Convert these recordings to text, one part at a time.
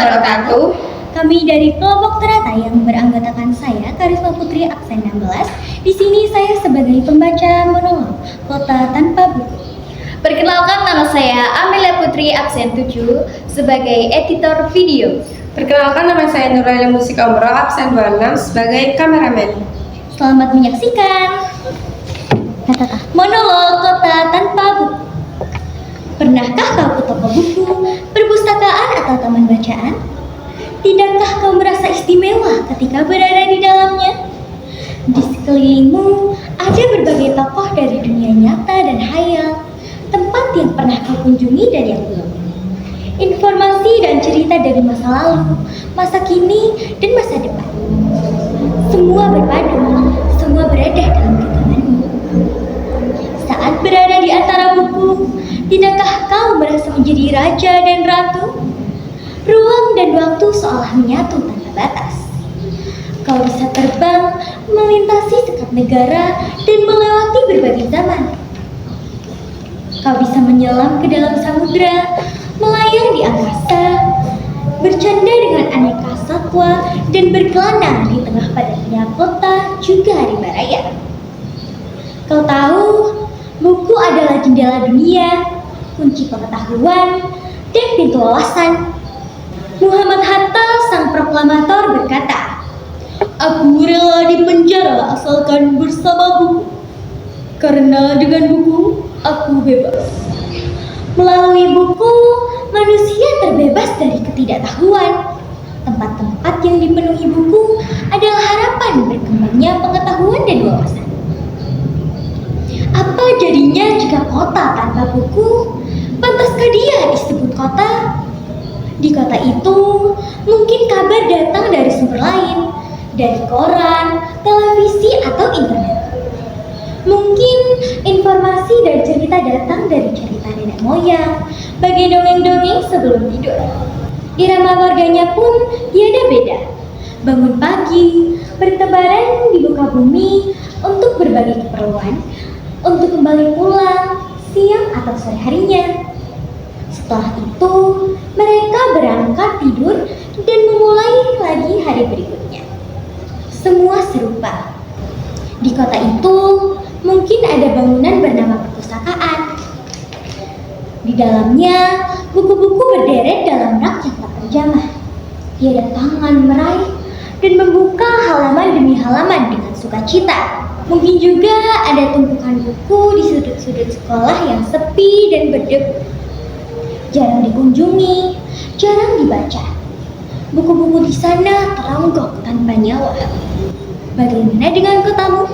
wabarakatuh. Kami dari kelompok Terata yang beranggotakan saya, Karisma Putri absen 16. Di sini saya sebagai pembaca monolog Kota Tanpa Buku. Perkenalkan, nama saya Amelia Putri absen 7 sebagai editor video. Perkenalkan, nama saya Nuraila Musika Umroh absen 26 sebagai kameramen. Selamat menyaksikan monolog Kota Tanpa Buku. Pernahkah kau ke toko buku, perpustakaan atau taman bacaan? Tidakkah kau merasa istimewa ketika berada di dalamnya? Di sekelilingmu ada berbagai tokoh dari dunia nyata dan hayal, tempat yang pernah kau kunjungi dan yang belum. Informasi dan cerita dari masa lalu, masa kini, dan masa depan. Semua berpadu, semua berada dalam genggamanmu. Saat berada di antara buku, tidakkah kau merasa menjadi raja dan ratu? Ruang dan waktu seolah menyatu tanpa batas. Kau bisa terbang, melintasi sekat negara, dan melewati berbagai zaman. Kau bisa menyelam ke dalam samudra, melayang di angkasa, bercanda dengan aneka satwa, dan berkelana di tengah padatnya kota juga rimba raya. Kau tahu, buku adalah jendela dunia, kunci pengetahuan, dan pintu wawasan. Muhammad Hatta, sang proklamator, berkata, "Aku rela dipenjara asalkan bersama buku, karena dengan buku aku bebas." Melalui buku, manusia terbebas dari ketidaktahuan. Tempat-tempat yang dipenuhi buku adalah harapan berkembangnya pengetahuan dan wawasan. Apa jadinya jika kota tanpa buku? Pantaskah dia disebut kota? Di kota itu, mungkin kabar datang dari sumber lain, dari koran, televisi, atau internet. Mungkin informasi dan cerita datang dari cerita nenek moyang, bagai dongeng-dongeng sebelum tidur. Irama warganya pun tiada beda. Bangun pagi, bertebaran di muka bumi untuk berbagi keperluan, untuk kembali pulang siang atau sore harinya. Setelah itu, mereka berangkat tidur dan memulai lagi hari berikutnya. Semua serupa. Di kota itu, mungkin ada bangunan bernama perpustakaan. Di dalamnya, buku-buku berderet dalam rak yang tak terjamah. Tiada tangan meraih dan membuka halaman demi halaman dengan sukacita. Mungkin juga ada tumpukan buku di sudut-sudut sekolah yang sepi dan berdebu. Jarang dikunjungi, jarang dibaca. Buku-buku di sana teronggok tanpa nyawa. Bagaimana dengan kotamu?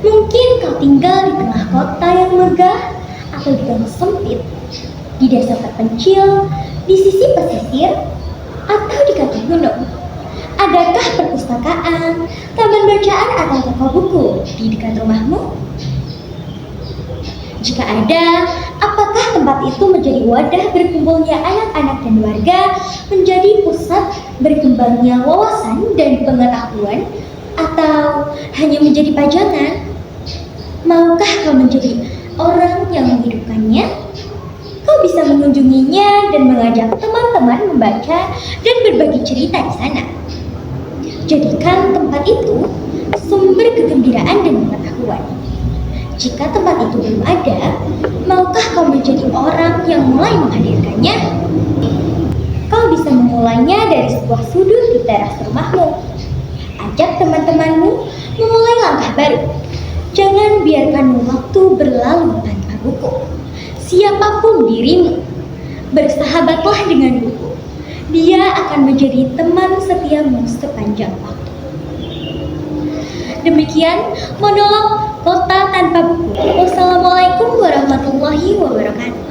Mungkin kau tinggal di tengah kota yang megah, atau di gang sempit, di desa terpencil, di sisi pesisir, atau di kaki gunung. Adakah perpustakaan, taman bacaan, atau toko buku di dekat rumahmu? Jika ada, apakah tempat itu menjadi wadah berkumpulnya anak-anak dan warga, menjadi pusat berkembangnya wawasan dan pengetahuan, atau hanya menjadi pajangan? Maukah kau menjadi orang yang menghidupkannya? Kau bisa mengunjunginya dan mengajak teman-teman membaca dan berbagi cerita di sana. Jadikan tempat itu sumber kegembiraan dan pengetahuan. Jika tempat itu belum ada, maukah kau menjadi orang yang mulai menghadirkannya? Kau bisa memulainya dari sebuah sudut di teras rumahmu. Ajak teman-temanmu memulai langkah baru. Jangan biarkan waktu berlalu tanpa buku. Siapapun dirimu, bersahabatlah dengan buku. Dia akan menjadi teman setiamu sepanjang waktu. Demikian monolog Kota Tanpa Buku. Wassalamualaikum warahmatullahi wabarakatuh.